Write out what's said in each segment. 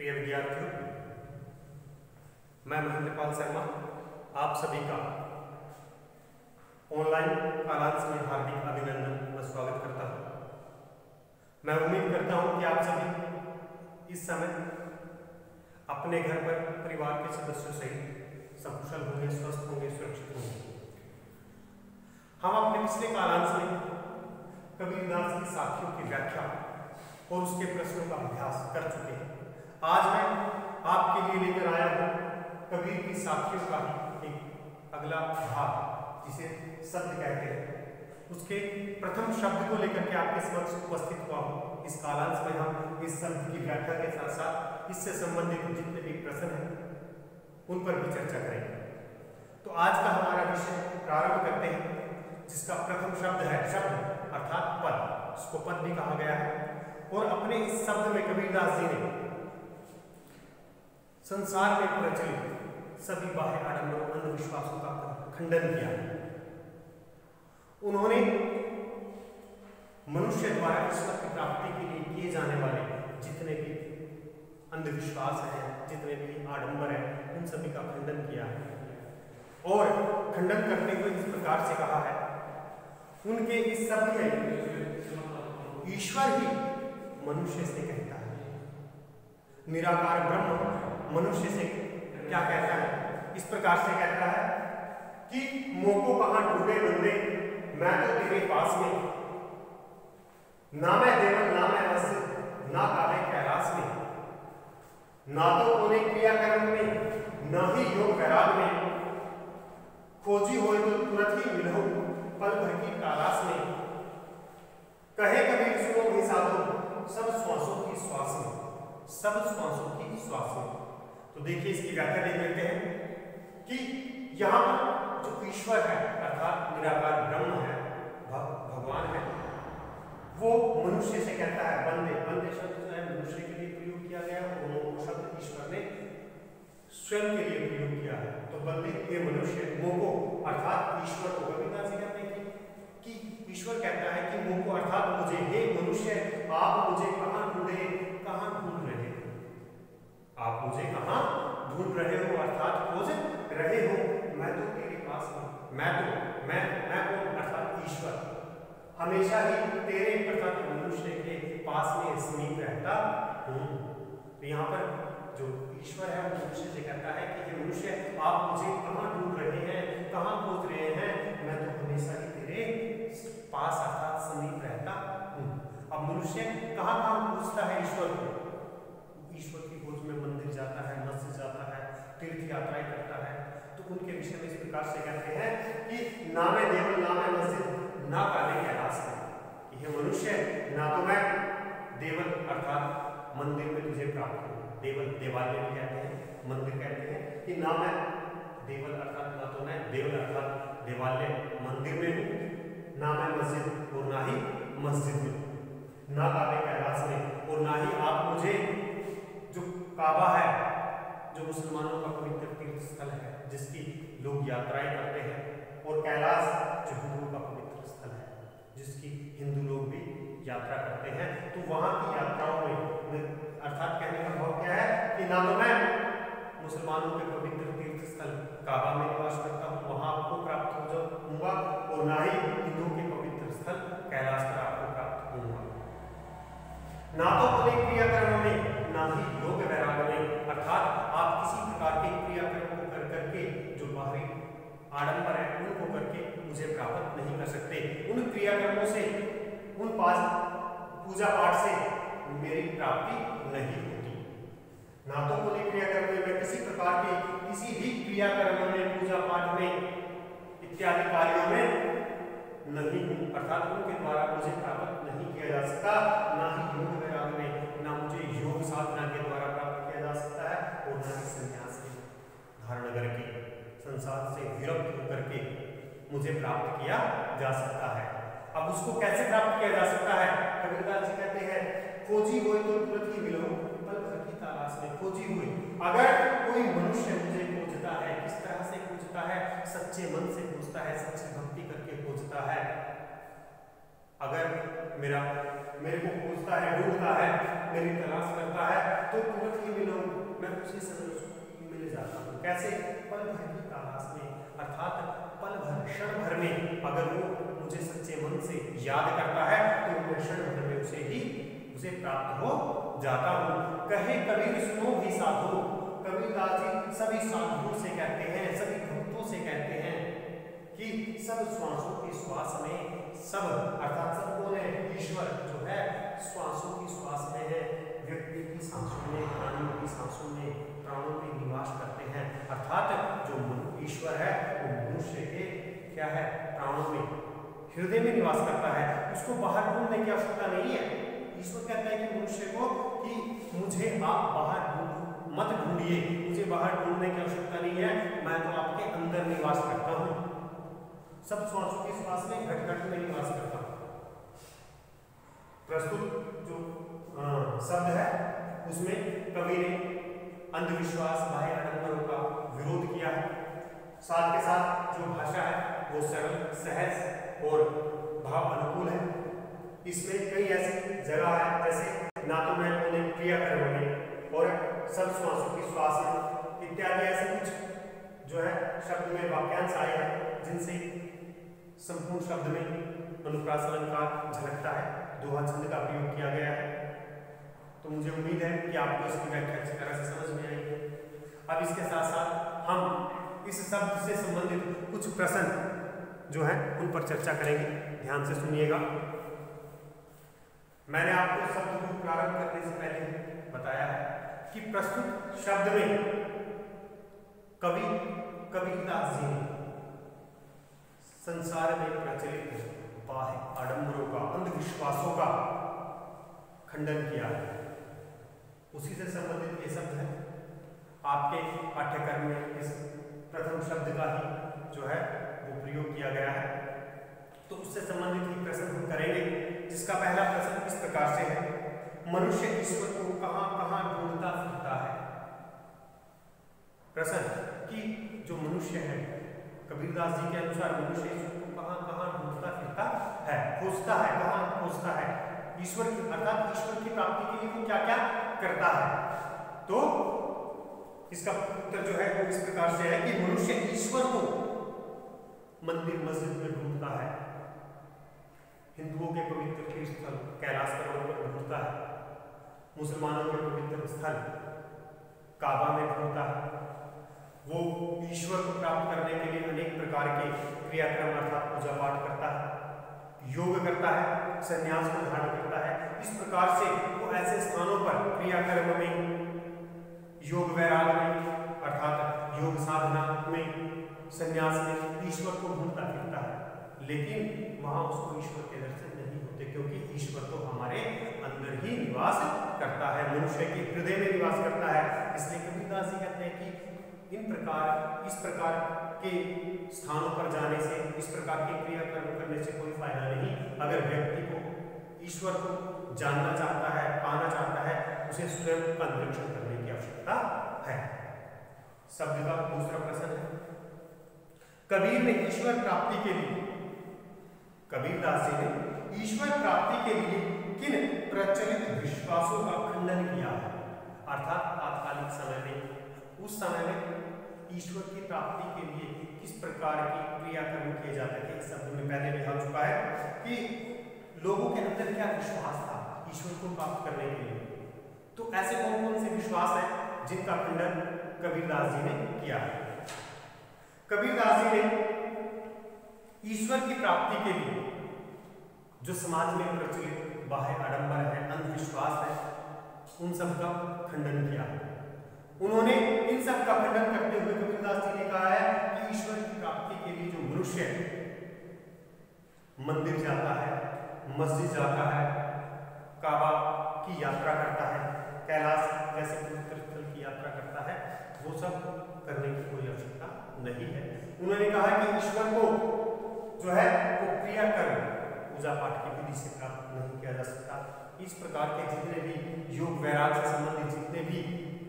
प्रिय विद्यार्थियों, मैं महेंद्रपाल शर्मा आप सभी का ऑनलाइन कालांश में हार्दिक अभिनंदन व स्वागत करता हूं। मैं उम्मीद करता हूं कि आप सभी इस समय अपने घर पर परिवार के सदस्यों सहित सकुशल होंगे, स्वस्थ होंगे, सुरक्षित होंगे। हम अपने पिछले कालांश में कबीरदास की साखियों की व्याख्या और उसके प्रश्नों का अभ्यास कर चुके हैं। आज मैं आपके लिए लेकर आया हूं कबीर की साखियों का एक अगला भाग, जिसे शब्द कहते हैं। उसके प्रथम शब्द को लेकर के आपके समक्ष उपस्थित हुआ हूं। इस कालांश में हम इस शब्द की व्याख्या के साथ साथ इससे संबंधित जितने भी प्रश्न हैं उन पर भी चर्चा करेंगे। तो आज का हमारा विषय प्रारंभ करते हैं, जिसका प्रथम शब्द है शब्द अर्थात पद। इसको पद भी कहा गया है। और अपने इस शब्द में कबीरदास जी ने संसार में प्रचलित सभी बाह्य आडंबरों अंधविश्वासों का खंडन किया। उन्होंने मनुष्य द्वारा ईश्वर की प्राप्ति के लिए किए जाने वाले जितने भी अंधविश्वास हैं, जितने भी आडंबर हैं, उन सभी का खंडन किया है। और खंडन करते हुए इस प्रकार से कहा है, उनके इस शब्द में ईश्वर ही मनुष्य से कहता है। निराकार ब्रह्म मनुष्य से क्या कहता है? इस प्रकार से कहता है कि मोको कहां ढूंढे बंदे, मैं तो तेरे पास में, ना मैं देवल ना मैं मस्जिद, ना काबे कैलाश में, ना तो कोने क्रिया कर्म में, ना ही योग वैराग में, खोजी हो तो तुरंत ही मिलो पल भर की तलाश में। कहे कबीर सुनो भी साधो सब श्वासों की श्वास में, सब श्वासों की श्वास में। तो देखिए इसकी व्याख्या देख लेते हैं कि यहाँ पर जो ईश्वर है अर्थात निराकार ब्रह्म है, भगवान है, वो मनुष्य से कहता है बंदे। बंदे शब्द जो है मनुष्य के लिए प्रयोग किया गया है, वो शब्द ईश्वर ने स्वयं के लिए प्रयोग किया है। तो बंदे ये मनुष्य मोको अर्थात ईश्वर को कबीरदास जी कहते हैं कि ईश्वर कहता है कि मोको अर्थात मुझे, हे मनुष्य आप मुझे कहाँ ढूंढे, कहाँ ढूंढ रहे हो, आप मुझे कहाँ ढूंढ रहे हो अर्थात खोज रहे हो। मैं तो तेरे पास हूँ, मैं कौन अर्थात ईश्वर हमेशा ही तेरे अर्थात मनुष्य के पास में समीप रहता हूँ। तो यहाँ पर जो ईश्वर है वो मनुष्य से कहता है कि हे मनुष्य आप मुझे कहाँ ढूंढ रहे हैं, कहाँ खोज रहे हैं, मैं तो हमेशा ही तेरे पास अर्थात समीप रहता हूँ। अब मनुष्य कहाँ कहाँ पूछता है ईश्वर को? ईश्वर की खोज में मंदिर जाता है, मस्जिद जाता है, तीर्थ यात्राएं करता है। तो उनके विषय में इस प्रकार से कहते हैं कि ना मैं देवल ना मैं मस्जिद, ना काले कैलाश में, कि हे मनुष्य ना तो मैं देवल अर्थात मंदिर में तुझे प्राप्त हूँ, देवल देवालय भी कहते हैं, मंदिर कहते हैं, कि ना मैं देवल अर्थात ना तो मैं देवल अर्थात देवालय मंदिर में हूँ, ना मैं मस्जिद और ना ही मस्जिद में, ना काले कैलाश में, और ना ही आप मुझे जो काबा है, जो मुसलमानों का पवित्र तीर्थ स्थल है जिसकी लोग यात्राएं करते हैं, और कैलाश जो हिंदुओं का पवित्र स्थल है जिसकी हिंदू लोग भी यात्रा करते हैं, तो वहां की यात्राओं में अर्थात कहने का भाव क्या है कि ना तो मैं मुसलमानों के पवित्र तीर्थ स्थल काबा में निवास करता हूँ, वहां आपको प्राप्त हो जाऊंगा, और ना ही हिंदुओं के पवित्र स्थल कैलाश पर आपको प्राप्त होऊंगा। ना तो कोई क्रिया कर्म में, ना ही योग वैराग में, अर्थात आप किसी प्रकार के क्रियाकर्म को कर करके जो बाहरी आडंबर है उनको करके मुझे प्राप्त नहीं कर सकते। उन क्रियाकर्मों से, उन पूजा पाठ से मेरी प्राप्ति नहीं होती। ना तो कोई क्रियाकर्म में, मैं किसी प्रकार के किसी भी क्रियाकर्म में, पूजा पाठ में इत्यादि कार्यों में नहीं हूँ, अर्थात उनके द्वारा मुझे प्राप्त नहीं किया जा सकता। ना ही योग वैराग में, ना मुझे योग साधना के द्वारा प्राप्त किया जा सकता है, और ना ही संन्यास के धारण करके संसार से विरक्त होकर के मुझे प्राप्त किया जा सकता है। अब उसको कैसे प्राप्त किया जा सकता है? कबीरदास जी कहते हैं खोजी हुए तो तुरंत ही मिलो पल भर की तलाश में। खोजी हुई, अगर कोई मनुष्य मुझे खोजता है, किस तरह से खोजता है? सच्चे मन से खोजता है, सच्ची भक्ति करके खोजता है। अगर मेरे को खोजता है, ढूंढता है, मेरी तलाश करता है, तो तुरंत ही मिलो उसी समय उसको मिल जाता हूँ। कैसे? पल भर की कालास में, अर्थात पल भर, क्षण भर में अगर वो मुझे सच्चे मन से याद करता है तो मैं क्षण भर में उसे प्राप्त हो जाता हूँ। कहे कबीर सुनो भी साधु, कबीरदास जी सभी साधुओं से कहते हैं, सभी भक्तों से कहते हैं कि सब श्वासों के श्वास में, सब अर्थात सब कौन है? ईश्वर जो है श्वासों की श्वास में है, व्यक्ति की सांसों में, प्राणियों की सांसों में, प्राणों में निवास करते हैं। अर्थात जो ईश्वर है वो मनुष्य के क्या है? प्राणों में, हृदय में निवास करता है। उसको बाहर ढूंढने की आवश्यकता नहीं है। ईश्वर कहता है कि मनुष्य को कि मुझे आप बाहर मत ढूंढिए, मुझे बाहर ढूंढने की आवश्यकता नहीं है, मैं तो आपके अंदर निवास करता हूँ। सब श्वासों के श्वास में घट घट में निवास करता हूँ। प्रस्तुत जो शब्द है उसमें कवि ने अंधविश्वास, बाह्य आडंबरों का विरोध किया है। साथ के साथ जो भाषा है वो सरल, सहज और भाव अनुकूल है। इसमें कई ऐसी जगह है जैसे ना तो मैं उन्हें क्रिया करूंगी और सब श्वासों की श्वास में इत्यादि ऐसे कुछ जो है शब्द में वाक्यांश आए हैं जिनसे संपूर्ण शब्द में अनुप्रास अलंकार झलकता है। दोहा छंद का प्रयोग किया गया है। तो मुझे उम्मीद है कि आपको इसकी व्याख्या अच्छी तरह से समझ में आई है। अब इसके साथ साथ हम इस शब्द से संबंधित कुछ प्रश्न जो है उन पर चर्चा करेंगे। ध्यान से सुनिएगा। मैंने आपको शब्द को प्रारंभ करने से पहले बताया है कि प्रस्तुत शब्द में कबीरदास जी ने संसार में प्रचलित बाह्य आडंबरों का, अंधविश्वासों का खंडन किया है। उसी से संबंधित ये शब्द है। आपके पाठ्यक्रम में इस प्रथम शब्द का ही जो है वो प्रयोग किया गया है। तो उससे संबंधित ही प्रश्न हम करेंगे, जिसका पहला प्रश्न इस प्रकार से है, मनुष्य ईश्वर को कहां कहां ढूंढता फिरता है। प्रश्न कि जो मनुष्य है, कबीरदास जी के अनुसार मनुष्य ईश्वर को कहां कहां ढूंढता फिरता है, खोजता है, कहां खोजता है ईश्वर की, अर्थात ईश्वर की प्राप्ति के लिए वो क्या क्या करता है। तो इसका उत्तर जो है वो इस प्रकार से है कि मनुष्य ईश्वर को मंदिर मस्जिद में ढूंढता है, हिंदुओं के पवित्र तीर्थ स्थल कैलाश पर्वत पर ढूंढता है, मुसलमानों के पवित्र स्थल काबा में ढूंढता है। वो ईश्वर को प्राप्त करने के लिए अनेक प्रकार के क्रियाक्रम अर्थात पूजा पाठ करता है, योग करता है, संन्यास को धारण करता है। इस प्रकार से वो ऐसे स्थानों पर क्रियाक्रम में, योग वैराग में अर्थात योग साधना में, संन्यास में ईश्वर को ढूंढता फिरता है। लेकिन वहां उसको ईश्वर के दर्शन नहीं होते, क्योंकि ईश्वर तो हमारे अंदर ही निवास करता है, मनुष्य के हृदय में निवास करता है। इसलिए कबीरदास जी कहते हैं कि इस प्रकार के स्थानों पर जाने से, इस प्रकार के क्रियाक्रम करने से कोई फायदा नहीं। अगर व्यक्ति को ईश्वर को जानना चाहता है, पाना चाहता है, उसे स्वयं का निरीक्षण करने की आवश्यकता है। शब्द का दूसरा प्रश्न है, कबीर ने ईश्वर प्राप्ति के लिए, कबीरदास जी ने ईश्वर प्राप्ति के लिए किन प्रचलित विश्वासों का खंडन किया है। अर्थात तात्कालिक समय में, उस समय में ईश्वर की प्राप्ति के लिए किस प्रकार की क्रियाक्रम किए जाते थे। इस शब्द में पहले भी आ चुका है कि लोगों के अंदर क्या विश्वास था ईश्वर को प्राप्त करने के लिए। तो ऐसे कौन कौन से विश्वास हैं जिनका खंडन कबीरदास जी ने किया है। कबीरदास जी ने ईश्वर की प्राप्ति के लिए जो समाज में प्रचलित बाह्य आडंबर है, अंधविश्वास है, उन सब का खंडन किया है। उन्होंने इन सब का खंडन करते हुए कबीरदास जी ने कहा है कि ईश्वर की प्राप्ति के लिए जो मनुष्य मंदिर जाता है, मस्जिद जाता है, काबा की यात्रा करता है, कैलाश जैसे पवित्र स्थल की यात्रा करता है, वो सब करने की कोई आवश्यकता नहीं है। उन्होंने कहा कि ईश्वर को जो है वो क्रिया कर्म, पूजा पाठ की विधि से प्राप्त नहीं किया जा सकता। इस प्रकार के जितने भी योग वैराग से संबंधित जितने भी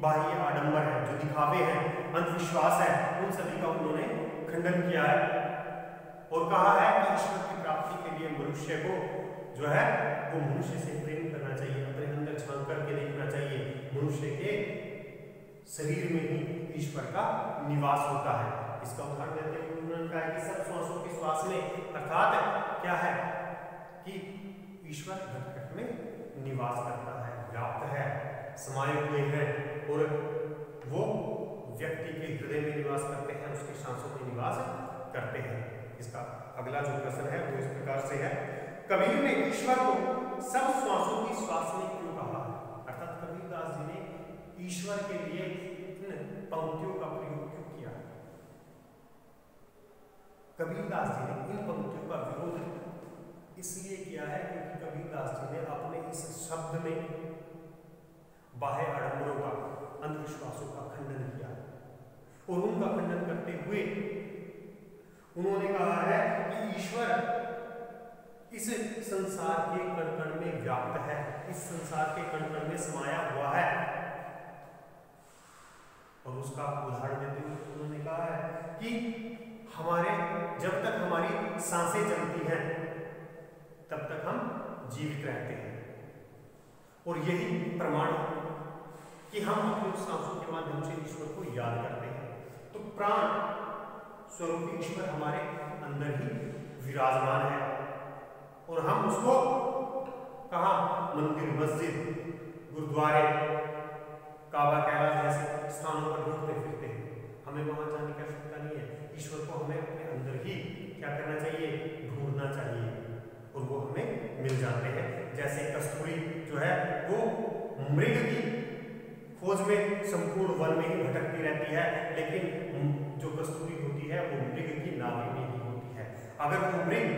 बाह्य आडंबर है, जो दिखावे हैं, अंधविश्वास है, उन सभी का उन्होंने खंडन किया है और कहा है कि ईश्वर की प्राप्ति के लिए मनुष्य को जो है वो मनुष्य से प्रेम करना चाहिए, अपने अंदर झांक करके देखना चाहिए, मनुष्य के शरीर में ही ईश्वर का निवास होता है। इसका उदाहरण देते हुए उन्होंने कहा कि सब श्वासों के श्वास में अर्थात क्या है कि ईश्वर घट घट में निवास करता है, व्याप्त है, समाये हुए हैं और वो व्यक्ति के हृदय में निवास करते हैं, उसके सांसों में निवास करते हैं। इसका अगला जो प्रश्न है वो इस प्रकार से है, कबीर ने ईश्वर को सब श्वासों की श्वास में क्यों कहा है? अर्थात कबीरदास जी ने ईश्वर के लिए इन पंक्तियों का प्रयोग क्यों किया? कबीरदास जी ने इन पंक्तियों का विरोध इसलिए किया है क्योंकि कबीरदास जी ने अपने इस शब्द में बाह्य आडंबरों का, अंधविश्वासों का खंडन किया और उनका खंडन करते हुए उन्होंने कहा है कि ईश्वर इस संसार के कण कण में व्याप्त है, इस संसार के कण कण में समाया हुआ है। और उसका उदाहरण देते हुए उन्होंने कहा है कि हमारे जब तक हमारी सांसें चलती हैं तब तक हम जीवित रहते हैं और यही प्रमाण कि हम अपने सांसों के माध्यम से ईश्वर को याद करते हैं। तो प्राण स्वरूप ईश्वर हमारे अंदर ही विराजमान है और हम उसको कहाँ, मंदिर, मस्जिद, गुरुद्वारे, काबा, कैलाश जैसे स्थानों पर ढूंढते फिरते हैं। हमें वहां जाने की आवश्यकता नहीं है। ईश्वर को हमें अपने अंदर ही क्या करना चाहिए, ढूंढना चाहिए और वो हमें मिल जाते हैं। जैसे कस्तूरी जो है वो मृग की खोज में संपूर्ण वन में ही भटकती रहती है, लेकिन जो कस्तूरी होती है वो मृग की नाभि में ही होती है। अगर वो मृग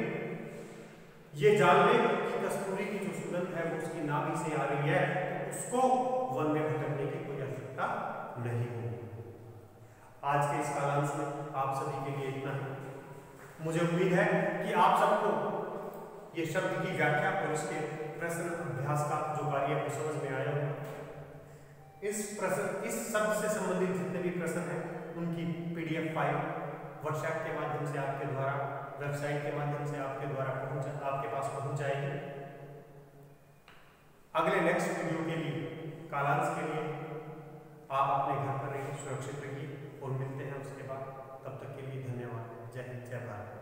ये जान ले कि कस्तूरी की जो सुगंध है वो उसकी नाभि से आ रही है तो उसको वन में भटकने की कोई आवश्यकता नहीं होगी। आज के इस कालांश में आप सभी के लिए इतना ही। मुझे उम्मीद है कि आप सबको ये शब्द की व्याख्या और इसके प्रश्न अभ्यास का जो कार्य है वो समझ में आया होगा। इस शब्द से संबंधित जितने भी प्रश्न हैं उनकी PDF फाइल व्हाट्सएप के माध्यम से आपके द्वारा, वेबसाइट के माध्यम से आपके द्वारा आपके पास पहुंच जाएगी। अगले नेक्स्ट वीडियो के लिए, कालांश के लिए आप अपने घर पर रहिए, सुरक्षित रहिए और मिलते हैं उसके बाद। तब तक के लिए धन्यवाद। जय हिंद, जय भारत।